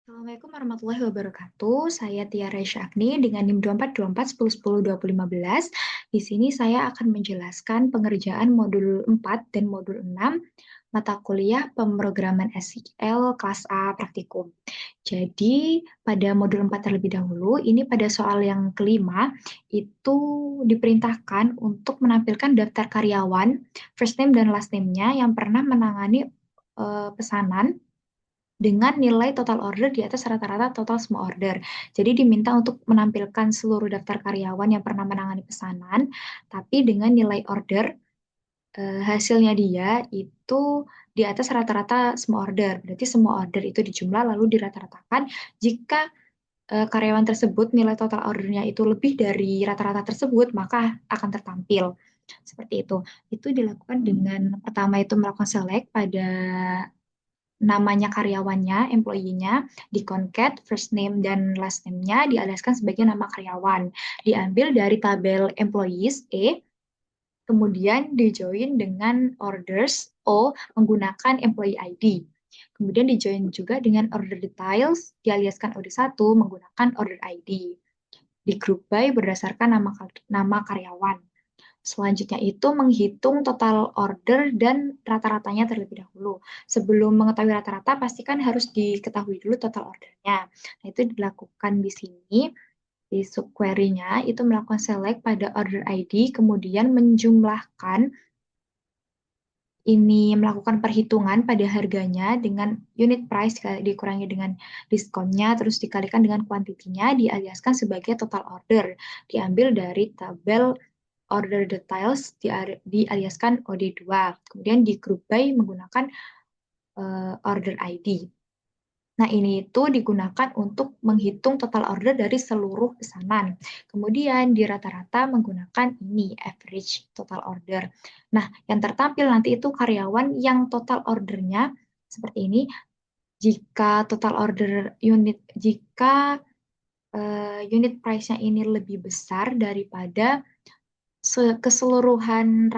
Assalamualaikum warahmatullahi wabarakatuh. Saya Tiara Syafni dengan NIM 2424 1010 2015. Di sini saya akan menjelaskan pengerjaan modul 4 dan modul 6 mata kuliah pemrograman SQL kelas A praktikum. Jadi, pada modul 4 terlebih dahulu, ini pada soal yang kelima, itu diperintahkan untuk menampilkan daftar karyawan, first name dan last name-nya yang pernah menangani pesanan dengan nilai total order di atas rata-rata total semua order. Jadi diminta untuk menampilkan seluruh daftar karyawan yang pernah menangani pesanan, tapi dengan nilai order hasilnya dia itu di atas rata-rata semua order. Berarti semua order itu dijumlah lalu dirata-ratakan. Jika karyawan tersebut nilai total ordernya itu lebih dari rata-rata tersebut, maka akan tertampil. Seperti itu. Itu dilakukan dengan pertama itu melakukan select pada namanya karyawannya, employee-nya, di concat first name dan last name-nya dialiaskan sebagai nama karyawan. Diambil dari tabel employees E, kemudian dijoin dengan orders O menggunakan employee ID. Kemudian dijoin juga dengan order details, dialiaskan OD1 menggunakan order ID. Di group by berdasarkan nama karyawan. Selanjutnya itu menghitung total order dan rata-ratanya terlebih dahulu. Sebelum mengetahui rata-rata, pastikan harus diketahui dulu total ordernya. Nah, itu dilakukan di sini. Di subquery-nya itu melakukan select pada order ID, kemudian menjumlahkan ini melakukan perhitungan pada harganya dengan unit price dikurangi dengan diskonnya, terus dikalikan dengan kuantitinya, dialiaskan sebagai total order. Diambil dari tabel order details, dialiaskan OD2. Kemudian di group by menggunakan order ID. Nah, ini itu digunakan untuk menghitung total order dari seluruh pesanan. Kemudian di rata-rata menggunakan ini, average total order. Nah, yang tertampil nanti itu karyawan yang total ordernya seperti ini. Jika total order unit price-nya ini lebih besar daripada keseluruhan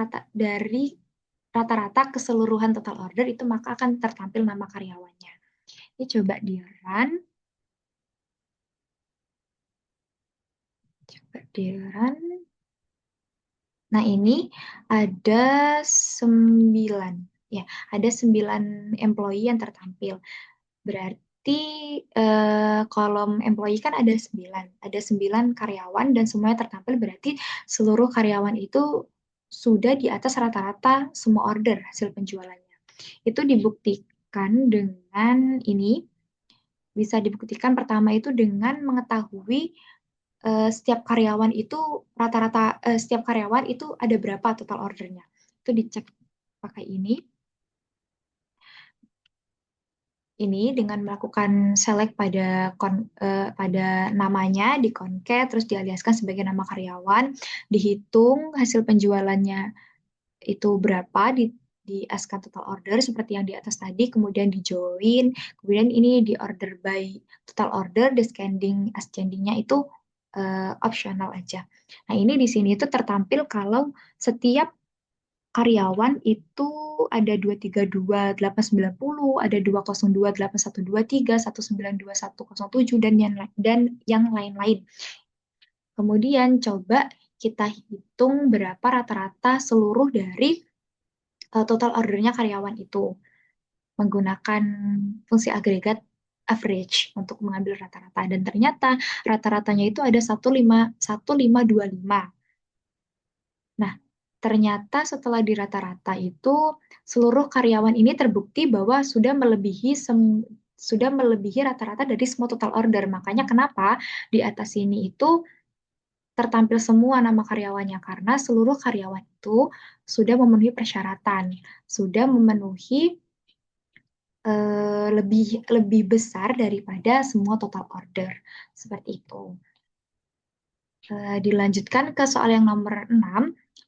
rata-rata keseluruhan total order itu maka akan tertampil nama karyawannya. Ini coba di run. Coba di run. Nah, ini ada 9. Ya, ada 9 employee yang tertampil. Berarti kolom employee kan ada 9. Ada 9 karyawan dan semuanya tertampil. Berarti seluruh karyawan itu sudah di atas rata-rata semua order hasil penjualannya. Itu dibuktikan dengan ini. Bisa dibuktikan pertama itu dengan mengetahui setiap karyawan itu rata-rata setiap karyawan itu ada berapa total ordernya. Itu dicek pakai ini. Ini dengan melakukan select pada namanya di concat terus dialiaskan sebagai nama karyawan, dihitung hasil penjualannya itu berapa di askan total order seperti yang di atas tadi, kemudian di join, kemudian ini di order by total order, descending ascendingnya itu optional aja. Nah, ini di sini itu tertampil kalau setiap karyawan itu ada 232.890, ada 202.8123, 192.107 dan yang lain-lain. Kemudian coba kita hitung berapa rata-rata seluruh dari total ordernya karyawan itu menggunakan fungsi agregat average untuk mengambil rata-rata dan ternyata rata-ratanya itu ada 1525. Nah, ternyata setelah di rata-rata itu seluruh karyawan ini terbukti bahwa sudah melebihi rata-rata dari semua total order. Makanya kenapa di atas ini itu tertampil semua nama karyawannya karena seluruh karyawan itu sudah memenuhi persyaratan, sudah memenuhi lebih lebih besar daripada semua total order. Seperti itu. Dilanjutkan ke soal yang nomor 6,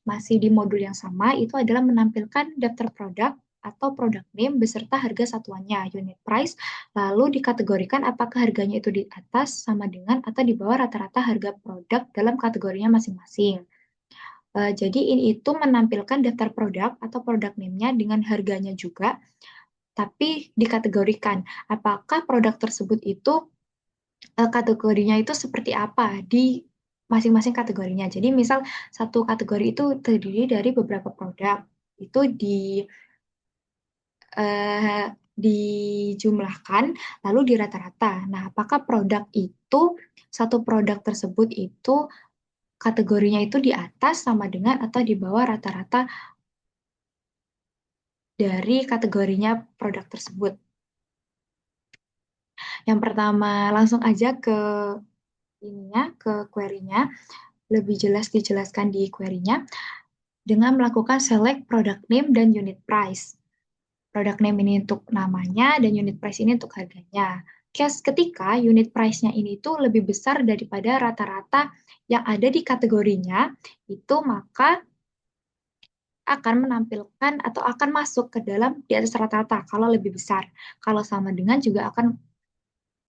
masih di modul yang sama, itu adalah menampilkan daftar produk atau product name beserta harga satuannya, unit price, lalu dikategorikan apakah harganya itu di atas, sama dengan, atau di bawah rata-rata harga produk dalam kategorinya masing-masing. Jadi ini itu menampilkan daftar produk atau product name-nya dengan harganya juga tapi dikategorikan apakah produk tersebut itu kategorinya itu seperti apa di masing-masing kategorinya. Jadi misal satu kategori itu terdiri dari beberapa produk, itu eh, dijumlahkan lalu dirata-rata. Nah, apakah produk itu satu produk tersebut itu kategorinya itu di atas sama dengan atau di bawah rata-rata dari kategorinya produk tersebut. Yang pertama, langsung aja ke ininya, ke query-nya, lebih jelas dijelaskan di query-nya dengan melakukan select product name dan unit price. Product name ini untuk namanya dan unit price ini untuk harganya. Ketika unit price-nya ini tuh lebih besar daripada rata-rata yang ada di kategorinya, itu maka akan menampilkan atau akan masuk ke dalam di atas rata-rata kalau lebih besar. Kalau sama dengan juga akan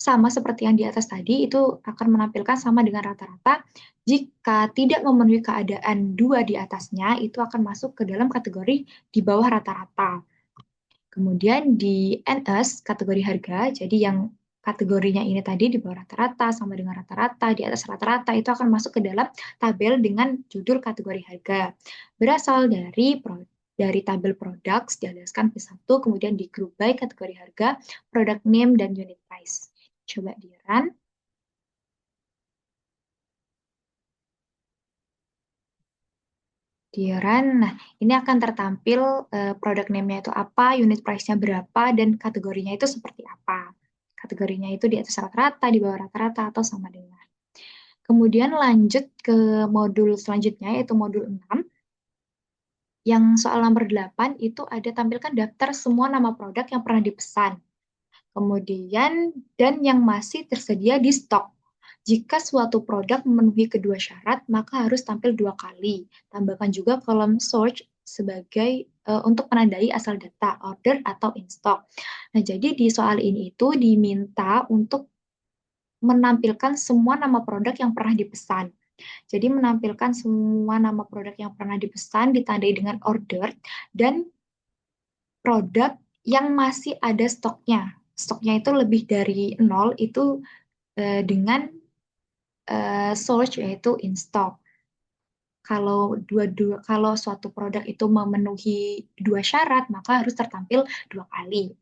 sama seperti yang di atas tadi, itu akan menampilkan sama dengan rata-rata. Jika tidak memenuhi keadaan dua di atasnya, itu akan masuk ke dalam kategori di bawah rata-rata. Kemudian di NS, kategori harga, jadi yang kategorinya ini tadi di bawah rata-rata, sama dengan rata-rata, di atas rata-rata, itu akan masuk ke dalam tabel dengan judul kategori harga. Berasal dari tabel products, dijelaskan P1, kemudian di group by kategori harga, product name, dan unit price. Coba di run. Di run, nah ini akan tertampil produk name-nya itu apa, unit price-nya berapa, dan kategorinya itu seperti apa. Kategorinya itu di atas rata-rata, di bawah rata-rata, atau sama dengan. Kemudian lanjut ke modul selanjutnya, yaitu modul 6. Yang soal nomor 8 itu ada tampilkan daftar semua nama produk yang pernah dipesan. Kemudian, dan yang masih tersedia di stok. Jika suatu produk memenuhi kedua syarat, maka harus tampil dua kali. Tambahkan juga kolom search sebagai untuk menandai asal data, order atau in stock. Nah, jadi di soal ini itu diminta untuk menampilkan semua nama produk yang pernah dipesan. Jadi menampilkan semua nama produk yang pernah dipesan ditandai dengan order dan produk yang masih ada stoknya. Stoknya itu lebih dari nol itu dengan source yaitu in stock. Kalau suatu produk itu memenuhi dua syarat, maka harus tertampil dua kali.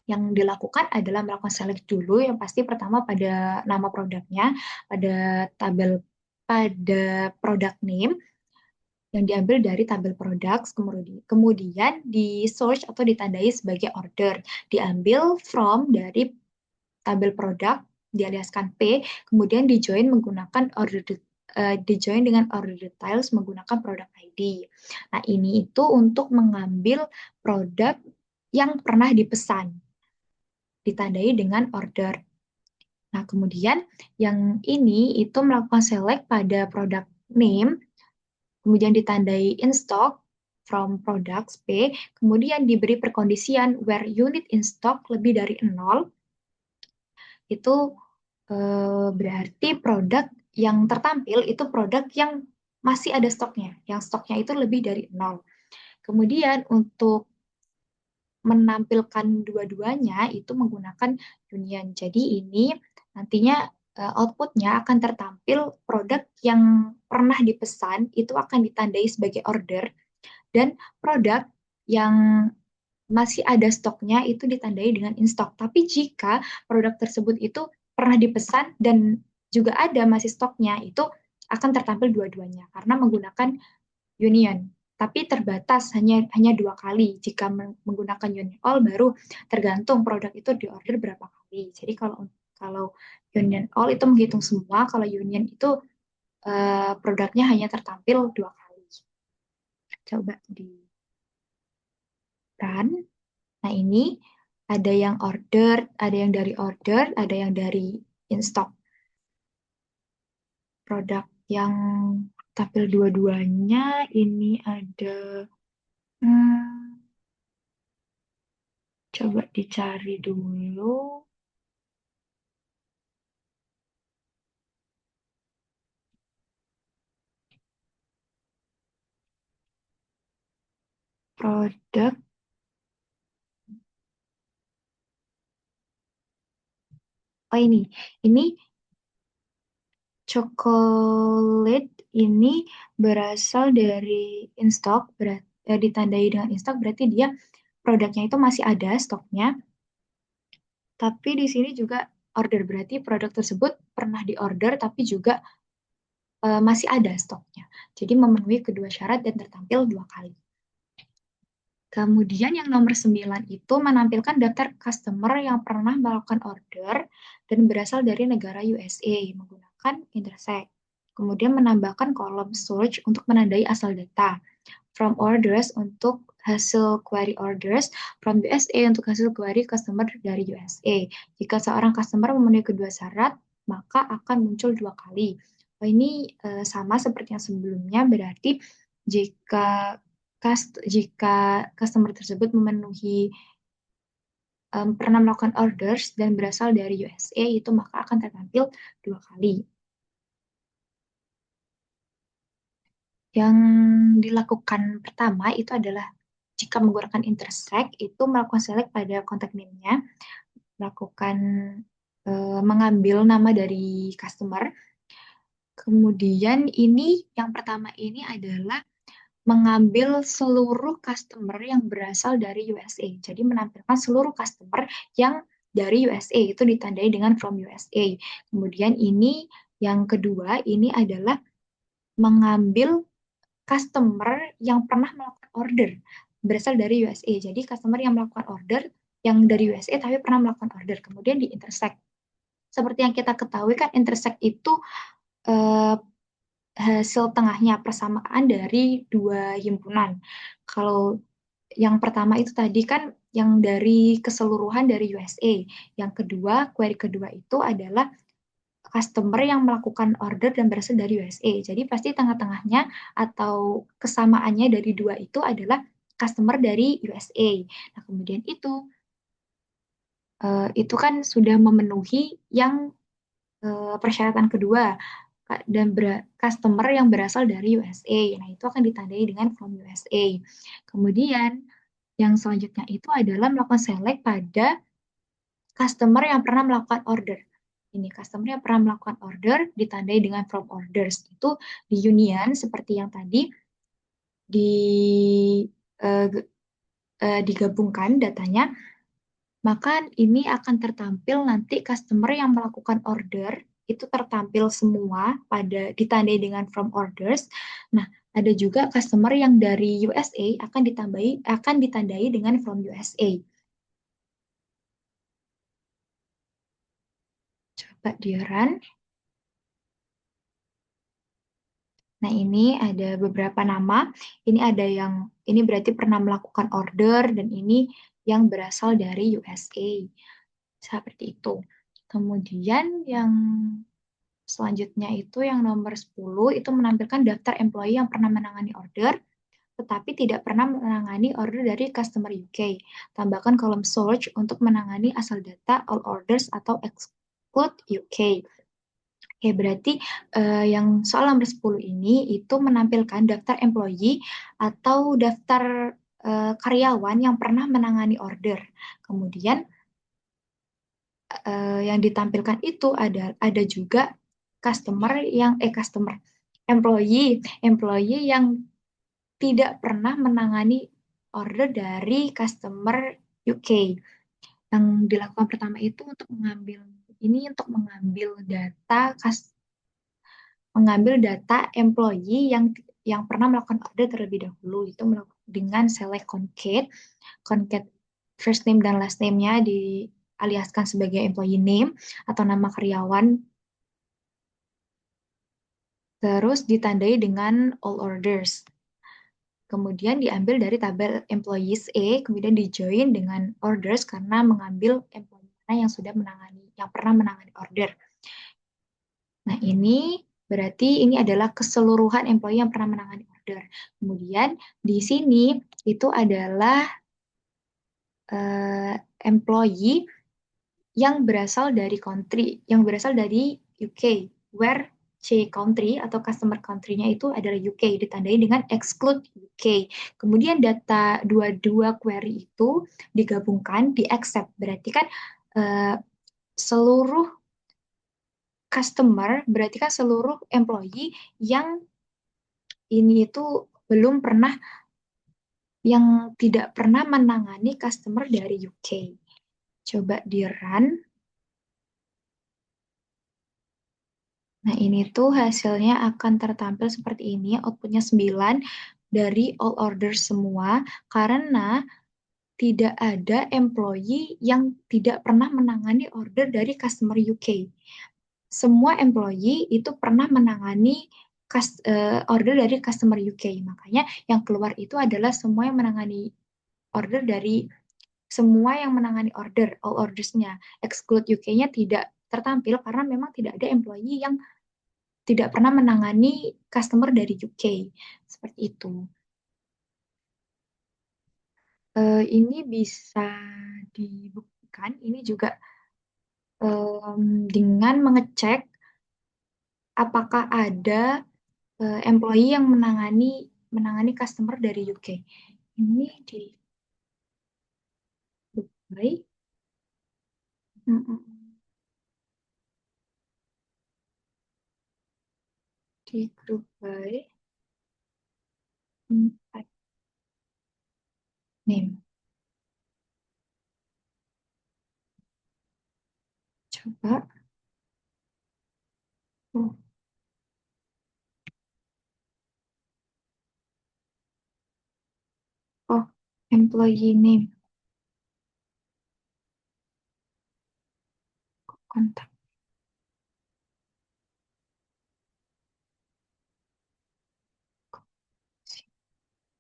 Yang dilakukan adalah melakukan select dulu, yang pasti pertama pada nama produknya, pada tabel pada product name yang diambil dari tabel products, kemudian di search atau ditandai sebagai order, diambil from dari tabel produk, dialiaskan P, kemudian dijoin menggunakan dijoin dengan order details menggunakan produk ID. Nah, ini itu untuk mengambil produk yang pernah dipesan, ditandai dengan order. Nah, kemudian yang ini itu melakukan select pada product name, kemudian ditandai in stock from products P, kemudian diberi perkondisian where unit in stock lebih dari 0, itu berarti produk yang tertampil itu produk yang masih ada stoknya, yang stoknya itu lebih dari 0. Kemudian untuk menampilkan dua-duanya itu menggunakan union. Jadi ini nantinya outputnya akan tertampil produk yang pernah dipesan itu akan ditandai sebagai order dan produk yang masih ada stoknya itu ditandai dengan in stock. Tapi jika produk tersebut itu pernah dipesan dan juga ada masih stoknya, itu akan tertampil dua-duanya karena menggunakan union. Tapi terbatas hanya dua kali. Jika menggunakan union all baru tergantung produk itu diorder berapa kali. Jadi kalau kalau union all itu menghitung semua, kalau union itu produknya hanya tertampil dua kali. Coba di run. Nah, ini ada yang order, ada yang dari order, ada yang dari in stock. Produk yang tampil dua-duanya ini ada, hmm, coba dicari dulu. Produk Oh ini coklat ini berasal dari in stock, ditandai dengan in stock berarti dia produknya itu masih ada stoknya, tapi di sini juga order berarti produk tersebut pernah diorder tapi juga masih ada stoknya. Jadi memenuhi kedua syarat dan tertampil dua kali. Kemudian yang nomor 9 itu menampilkan daftar customer yang pernah melakukan order dan berasal dari negara USA menggunakan intersect. Kemudian menambahkan kolom search untuk menandai asal data. From orders untuk hasil query orders, from USA untuk hasil query customer dari USA. Jika seorang customer memenuhi kedua syarat, maka akan muncul dua kali. Ini sama seperti yang sebelumnya, berarti jika jika customer tersebut memenuhi pernah melakukan orders dan berasal dari USA, itu maka akan tertampil dua kali. Yang dilakukan pertama itu adalah jika menggunakan intersect itu melakukan select pada contact name-nya, melakukan mengambil nama dari customer. Kemudian ini yang pertama ini adalah mengambil seluruh customer yang berasal dari USA. Jadi menampilkan seluruh customer yang dari USA itu ditandai dengan from USA. Kemudian ini yang kedua ini adalah mengambil customer yang pernah melakukan order berasal dari USA. Jadi customer yang melakukan order yang dari USA tapi pernah melakukan order. Kemudian di intersect. Seperti yang kita ketahui kan intersect itu eh, hasil tengahnya persamaan dari dua himpunan. Kalau yang pertama itu tadi kan yang dari keseluruhan dari USA. Yang kedua, query kedua itu adalah customer yang melakukan order dan berasal dari USA. Jadi pasti tengah-tengahnya atau kesamaannya dari dua itu adalah customer dari USA. Nah, kemudian itu kan sudah memenuhi yang persyaratan kedua dan customer yang berasal dari USA. Nah, itu akan ditandai dengan from USA. Kemudian yang selanjutnya itu adalah melakukan select pada customer yang pernah melakukan order. Ini customer yang pernah melakukan order ditandai dengan from orders. Itu di union seperti yang tadi di eh, digabungkan datanya, maka ini akan tertampil nanti customer yang melakukan order itu tertampil semua pada ditandai dengan from orders. Nah, ada juga customer yang dari USA akan ditandai dengan from USA. Coba di run. Nah, ini ada beberapa nama. Ini ada yang ini berarti pernah melakukan order dan ini yang berasal dari USA. Seperti itu. Kemudian yang selanjutnya itu yang nomor 10 itu menampilkan daftar employee yang pernah menangani order tetapi tidak pernah menangani order dari customer UK. Tambahkan kolom search untuk menangani asal data all orders atau exclude UK. Oke, berarti yang soal nomor 10 ini itu menampilkan daftar employee atau daftar karyawan yang pernah menangani order. Kemudian yang ditampilkan itu ada juga customer employee yang tidak pernah menangani order dari customer UK. Yang dilakukan pertama itu untuk mengambil data employee yang pernah melakukan order terlebih dahulu itu dengan select concat first name dan last name-nya dialiaskan sebagai employee name atau nama karyawan, terus ditandai dengan all orders. Kemudian diambil dari tabel employees kemudian di join dengan orders karena mengambil employee mana yang pernah menangani order. Nah, ini berarti ini adalah keseluruhan employee yang pernah menangani order. Kemudian di sini itu adalah employee yang berasal dari UK, where C country atau customer country-nya itu adalah UK, ditandai dengan exclude UK. Kemudian data dua query itu digabungkan, di accept. Berarti kan seluruh customer berarti kan seluruh employee yang ini itu belum pernah, yang tidak pernah menangani customer dari UK. Coba di run. Nah, ini tuh hasilnya akan tertampil seperti ini, outputnya 9 dari all order semua, karena tidak ada employee yang tidak pernah menangani order dari customer UK. Semua employee itu pernah menangani order dari customer UK. Makanya yang keluar itu adalah semua yang menangani order dari semua yang menangani order, all ordersnya. Exclude UK-nya tidak tertampil karena memang tidak ada employee yang tidak pernah menangani customer dari UK. Seperti itu. Ini bisa dibuktikan, ini juga dengan mengecek apakah ada employee yang menangani customer dari UK. Ini di Dubai. Mm-mm. Di Dubai. Empat name. Coba. Oh, oh, employee name. Kontak.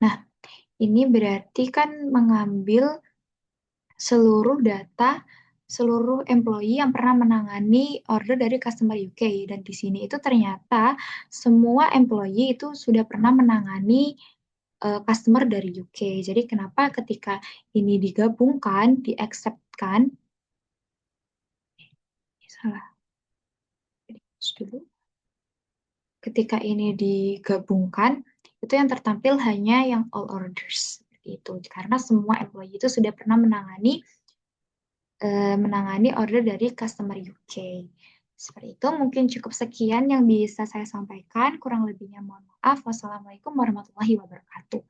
Nah, ini berarti kan mengambil seluruh data seluruh employee yang pernah menangani order dari customer UK, dan di sini itu ternyata semua employee itu sudah pernah menangani customer dari UK. Jadi kenapa ketika ini digabungkan, di-accept-kan, salah, dulu. Ketika ini digabungkan, itu yang tertampil hanya yang all orders. Seperti itu. Karena semua employee itu sudah pernah menangani order dari customer UK. Seperti itu, mungkin cukup sekian yang bisa saya sampaikan. Kurang lebihnya mohon maaf. Wassalamualaikum warahmatullahi wabarakatuh.